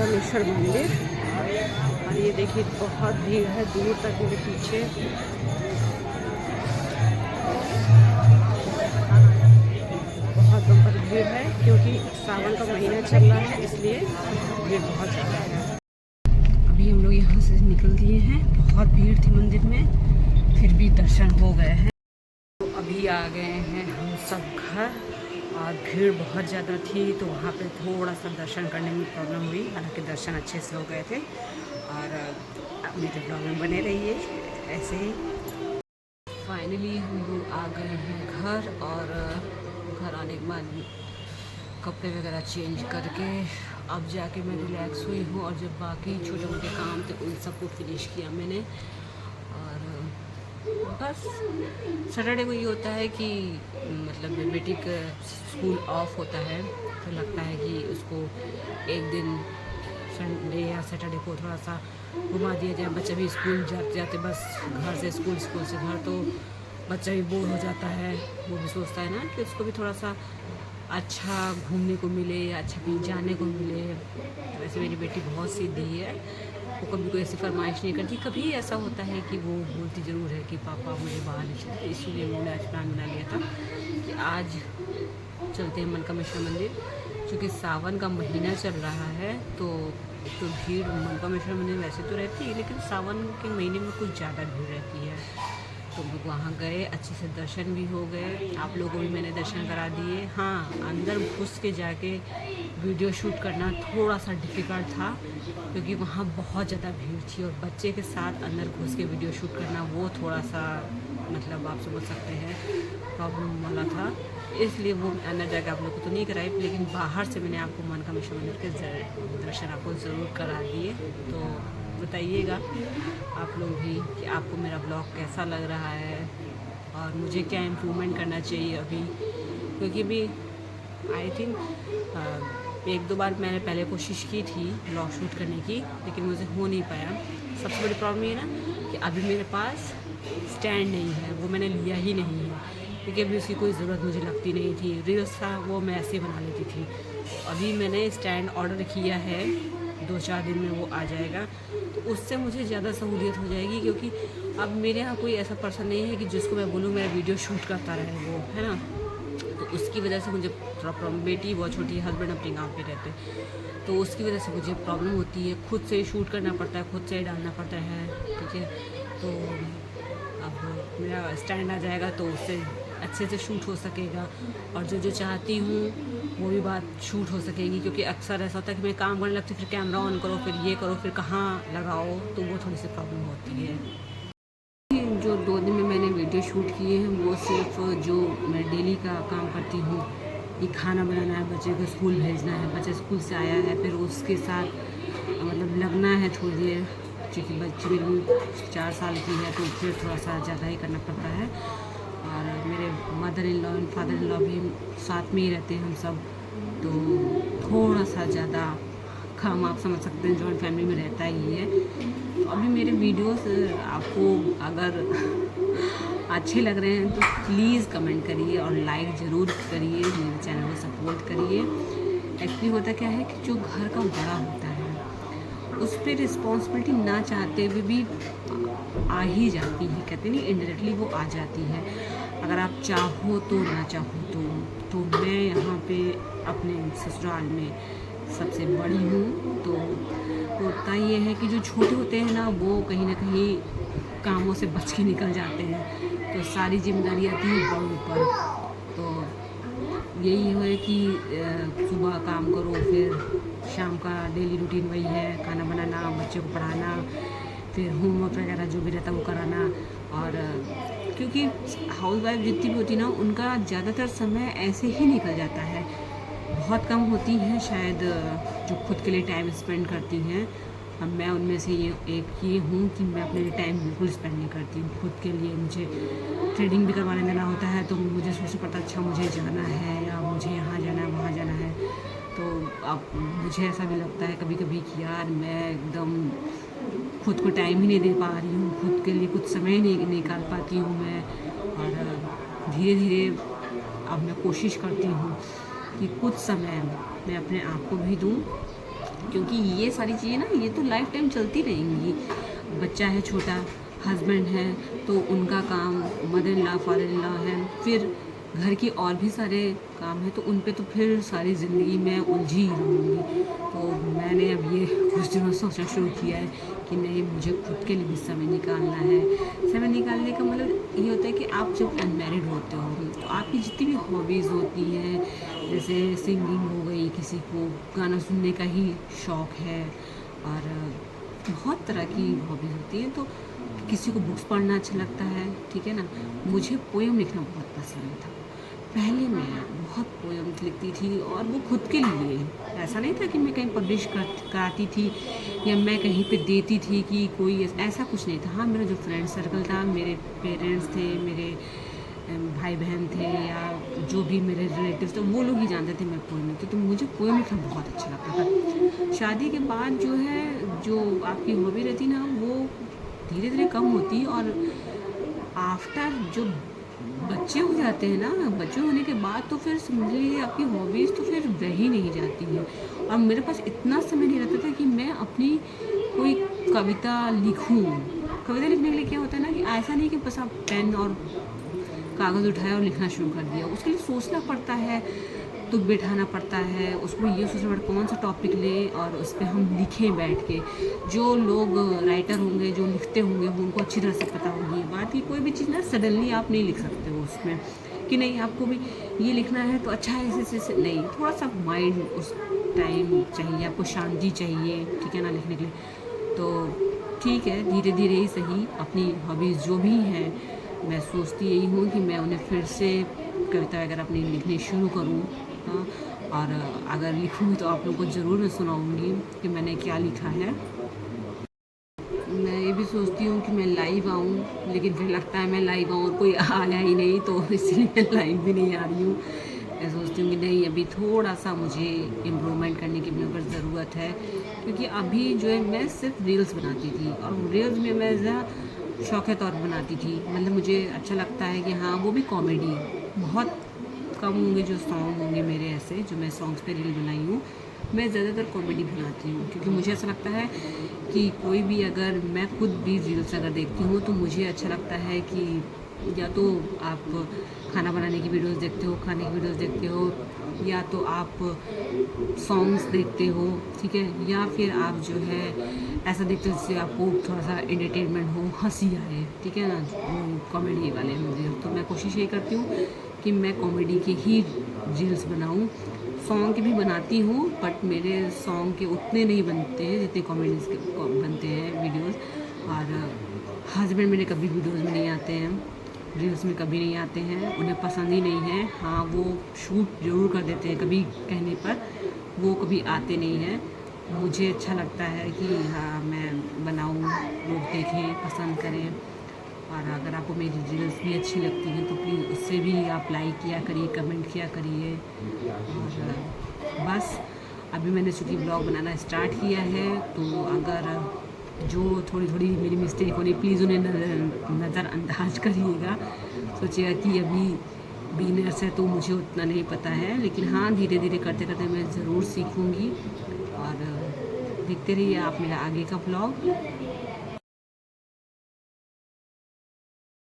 मनकामेश्वर मंदिर। और ये देखिए बहुत भीड़ है दूर तक मेरे पीछे। बहुत बम्पर भीड़ है क्योंकि सावन का महीना चल रहा है, इसलिए भीड़ बहुत ज़्यादा है। अभी हम लोग यहाँ से निकल दिए हैं। बहुत भीड़ थी मंदिर में, फिर भी दर्शन हो गए हैं। तो अभी आ गए हैं हम सब घर, और भीड़ बहुत ज़्यादा थी तो वहाँ पे थोड़ा सा दर्शन करने में प्रॉब्लम हुई। हालांकि दर्शन अच्छे से हो गए थे। और मेरे ब्लॉग में बने रहिए ऐसे ही। फाइनली हम लोग आ गए हैं घर, और घर आने के बाद कपड़े वगैरह चेंज करके अब जाके मैं रिलैक्स हुई हूँ। और जब बाकी छोटे मोटे काम थे उन सबको फिनिश किया मैंने। और बस सैटरडे को ये होता है कि मतलब बेटी का स्कूल ऑफ होता है, तो लगता है कि उसको एक दिन संडे या सैटरडे को थोड़ा सा घुमा दिया जाए। बच्चा भी स्कूल जाते जाते बस घर से स्कूल, स्कूल से घर, तो बच्चा भी बोर हो जाता है। वो भी सोचता है ना कि उसको भी थोड़ा सा अच्छा घूमने को मिले या अच्छा कहीं जाने को मिले। वैसे मेरी बेटी बहुत सीधी है, वो कभी कोई ऐसी फरमाइश नहीं करती। कभी ऐसा होता है कि वो बोलती ज़रूर है कि पापा मुझे बाहर ले चलते, इसलिए मैंने आज प्लान बना लिया था कि आज चलते हैं मनकामेश्वर मंदिर। क्योंकि सावन का महीना चल रहा है तो भीड़ मनकामेश्वर मंदिर वैसे तो रहती है, लेकिन सावन के महीने में कुछ ज़्यादा भीड़ रहती है। तो हम लोग वहाँ गए, अच्छे से दर्शन भी हो गए। आप लोगों को भी मैंने दर्शन करा दिए। हाँ, अंदर घुस के जाके वीडियो शूट करना थोड़ा सा डिफ़िकल्ट था क्योंकि वहाँ बहुत ज़्यादा भीड़ थी, और बच्चे के साथ अंदर घुस के वीडियो शूट करना वो थोड़ा सा मतलब आप समझ सकते हैं प्रॉब्लम वाला था। इसलिए वो अंदर जाकर आप लोगों को तो नहीं कराई, लेकिन बाहर से मैंने आपको मनकामेश्वर मंदिर के दर्शन आपको ज़रूर करा दिए। तो बताइएगा आप लोग भी कि आपको मेरा ब्लॉग कैसा लग रहा है और मुझे क्या इम्प्रूवमेंट करना चाहिए अभी। क्योंकि अभी आई थिंक एक दो बार मैंने पहले कोशिश की थी ब्लॉग शूट करने की, लेकिन मुझे हो नहीं पाया। सबसे बड़ी प्रॉब्लम ये ना कि अभी मेरे पास स्टैंड नहीं है, वो मैंने लिया ही नहीं है क्योंकि अभी उसकी कोई ज़रूरत मुझे लगती नहीं थी। रील्स था वो मैं ऐसे बना लेती थी। अभी मैंने स्टैंड ऑर्डर किया है, 2-4 दिन में वो आ जाएगा, तो उससे मुझे ज़्यादा सहूलियत हो जाएगी। क्योंकि अब मेरे यहाँ कोई ऐसा पर्सन नहीं है कि जिसको मैं बोलूँ मेरा वीडियो शूट करता रहे, वो है ना। तो उसकी वजह से मुझे थोड़ा प्रॉब्लम, बेटी बहुत छोटी है, हस्बैंड अपने गाँव पे रहते, तो उसकी वजह से मुझे प्रॉब्लम होती है। खुद से शूट करना पड़ता है, खुद से डालना पड़ता है, ठीक है। तो अब मेरा स्टैंड आ जाएगा तो उससे अच्छे से शूट हो सकेगा, और जो जो चाहती हूँ वो भी बात शूट हो सकेगी। क्योंकि अक्सर ऐसा होता है कि मैं काम करने लगती हूँ, फिर कैमरा ऑन करो, फिर ये करो, फिर कहाँ लगाओ, तो वो थोड़ी सी प्रॉब्लम होती है। जो 2 दिन में मैंने वीडियो शूट किए हैं वो सिर्फ जो मैं डेली का काम करती हूँ कि खाना बनाना है, बच्चे को स्कूल भेजना है, बच्चा स्कूल से आया है, फिर उसके साथ मतलब लगना है थोड़ी देर, क्योंकि बच्ची मेरी 4 साल की है, तो फिर थोड़ा सा ज़्यादा ही करना पड़ता है। और मेरे mother in law and father in law भी साथ में ही रहते हैं हम सब, तो थोड़ा सा ज़्यादा काम आप समझ सकते हैं, जॉइंट फैमिली में रहता ही है। तो अभी मेरे वीडियोस आपको अगर अच्छे लग रहे हैं तो प्लीज़ कमेंट करिए और लाइक ज़रूर करिए, मेरे चैनल को सपोर्ट करिए। एक्चुअली होता क्या है कि जो घर का बड़ा होता है उस पर रिस्पॉन्सिबिलिटी ना चाहते हुए भी आ ही जाती है, कहते नहीं इनडायरेक्टली वो आ जाती है, अगर आप चाहो तो ना चाहो तो मैं यहाँ पे अपने ससुराल में सबसे बड़ी हूँ। तो होता ये है कि जो छोटे होते हैं ना वो कहीं ना कहीं कामों से बच के निकल जाते हैं, तो सारी जिम्मेदारी आती है बड़ों पर। तो यही है कि सुबह काम करो, फिर शाम का डेली रूटीन वही है, खाना बनाना, बच्चे को पढ़ाना, फिर होमवर्क वगैरह जो भी रहता है वो कराना। और क्योंकि हाउस वाइफ जितनी भी होती ना उनका ज़्यादातर समय ऐसे ही निकल जाता है, बहुत कम होती हैं शायद जो खुद के लिए टाइम स्पेंड करती हैं। अब मैं उनमें से ये हूँ कि मैं अपने लिए टाइम बिल्कुल स्पेंड नहीं करती हूँ खुद के लिए। मुझे ट्रेडिंग भी करवाने देना होता है तो मुझे सोचना पड़ता है अच्छा मुझे जाना है या मुझे यहाँ जाना है वहाँ जाना है। तो अब मुझे ऐसा भी लगता है कभी कभी कि यार मैं एकदम खुद को टाइम ही नहीं दे पा रही हूँ, खुद के लिए कुछ समय नहीं निकाल पाती हूँ मैं। और धीरे धीरे अब मैं कोशिश करती हूँ कि कुछ समय मैं अपने आप को भी दूँ, क्योंकि ये सारी चीज़ें ना ये तो लाइफ टाइम चलती रहेंगी। बच्चा है छोटा, हस्बैंड है तो उनका काम, mother in law, father in law है, फिर घर की और भी सारे काम है, तो उन पे तो फिर सारी ज़िंदगी में उलझी ही रहूँगी। तो मैंने अब ये कुछ दिनों से सोचना शुरू किया है कि नहीं, मुझे खुद के लिए भी समय निकालना है। समय निकालने का मतलब ये होता है कि आप जब अनमैरिड होते हो तो आपकी जितनी भी हॉबीज़ होती हैं, जैसे सिंगिंग हो गई, किसी को गाना सुनने का ही शौक़ है, और बहुत तरह की हॉबीज़ होती हैं। तो किसी को बुक्स पढ़ना अच्छा लगता है, ठीक है ना। मुझे पोएम लिखना बहुत पसंद था। पहले मैं बहुत पोएम्स लिखती थी, और वो खुद के लिए। ऐसा नहीं था कि मैं कहीं पब्लिश कराती थी या मैं कहीं पे देती थी कि कोई ऐसा कुछ नहीं था। हाँ, मेरा जो फ्रेंड सर्कल था, मेरे पेरेंट्स थे, मेरे भाई बहन थे, या जो भी मेरे रिलेटिव्स थे, वो लोग ही जानते थे मैं पोएम लिखती। तो मुझे पोएम लिखना बहुत अच्छा लगता था। शादी के बाद जो है, जो आपकी हॉबी रहती ना, वो धीरे धीरे कम होती, और आफ्टर जो बच्चे हो जाते हैं ना, बच्चे होने के बाद तो फिर समझ लीजिए आपकी हॉबीज़ तो फिर रह ही नहीं जाती हैं। और मेरे पास इतना समय नहीं रहता था कि मैं अपनी कोई कविता लिखूं। कविता लिखने के लिए क्या होता है ना, कि ऐसा नहीं कि बस आप पेन और कागज़ उठाया और लिखना शुरू कर दिया। उसके लिए सोचना पड़ता है, तो बिठाना पड़ता है, उसको ये सोचना पड़ता है कौन सा टॉपिक लें और उस पर हम लिखें बैठ के। जो लोग राइटर होंगे, जो लिखते होंगे, वो उनको अच्छी तरह से पता होगी ये बात कि कोई भी चीज़ ना सडनली आप नहीं लिख सकते हो उसमें, कि नहीं आपको भी ये लिखना है तो अच्छा है ऐसे ऐसे नहीं। थोड़ा सा माइंड उस टाइम चाहिए, आपको शांति चाहिए, ठीक है ना, लिखने के लिए। तो ठीक है, धीरे धीरे ही सही अपनी हॉबीज़ जो भी हैं, मैं सोचती यही हूँ कि मैं उन्हें फिर से कविता वगैरह अपनी लिखनी शुरू करूँ। हाँ, और अगर लिखूँगी तो आप लोगों को ज़रूर मैं सुनाऊँगी कि मैंने क्या लिखा है। मैं ये भी सोचती हूँ कि मैं लाइव आऊँ, लेकिन फिर लगता है मैं लाइव आऊँ और कोई आया ही नहीं, तो इसलिए मैं लाइव भी नहीं आ रही हूँ। मैं सोचती हूँ कि नहीं, अभी थोड़ा सा मुझे इम्प्रूवमेंट करने की मेरे ऊपर ज़रूरत है, क्योंकि अभी जो है मैं सिर्फ रील्स बनाती थी, और रील्स में मैं शौक़ तौर पर बनाती थी। मतलब मुझे अच्छा लगता है कि हाँ, वो भी कॉमेडी। बहुत कम होंगे जो सॉन्ग होंगे मेरे ऐसे, जो मैं सॉन्ग्स पे रील बनाई हूँ। मैं ज़्यादातर कॉमेडी बनाती हूँ, क्योंकि मुझे ऐसा लगता है कि कोई भी, अगर मैं खुद भी रील्स अगर देखती हूँ तो मुझे अच्छा लगता है कि या तो आप खाना बनाने की वीडियोस देखते हो, खाने की वीडियोस देखते हो, या तो आप सॉन्ग्स देखते हो, ठीक है, या फिर आप जो है ऐसा देखते हो जिससे आपको थोड़ा सा एंटरटेनमेंट हो, हंसी आए, ठीक है ना, कॉमेडी वाले मुझे। तो मैं कोशिश ये करती हूँ कि मैं कॉमेडी के ही रील्स बनाऊँ। सॉन्ग के भी बनाती हूँ, बट मेरे सॉन्ग के उतने नहीं बनते हैं जितने कॉमेडीज़ के बनते हैं वीडियोस। और हस्बैंड मेरे कभी वीडियोस में नहीं आते हैं, रील्स में कभी नहीं आते हैं, उन्हें पसंद ही नहीं है। हाँ, वो शूट ज़रूर कर देते हैं कभी कहने पर, वो कभी आते नहीं हैं। मुझे अच्छा लगता है कि हाँ, मैं बनाऊँ, लोग देखें, पसंद करें। और अगर आपको मेरी रील्स भी अच्छी लगती हैं तो प्लीज़ उससे भी आप लाइक किया करिए, कमेंट किया करिए। और बस अभी मैंने चूँकि ब्लॉग बनाना स्टार्ट किया है, तो अगर जो थोड़ी थोड़ी मेरी मिस्टेक होनी, प्लीज़ उन्हें नज़रअंदाज करिएगा। सोचिएगा कि अभी बिगिनर्स है तो मुझे उतना नहीं पता है, लेकिन हाँ, धीरे धीरे करते करते मैं ज़रूर सीखूँगी। और देखते रहिए आप मेरा आगे का ब्लॉग।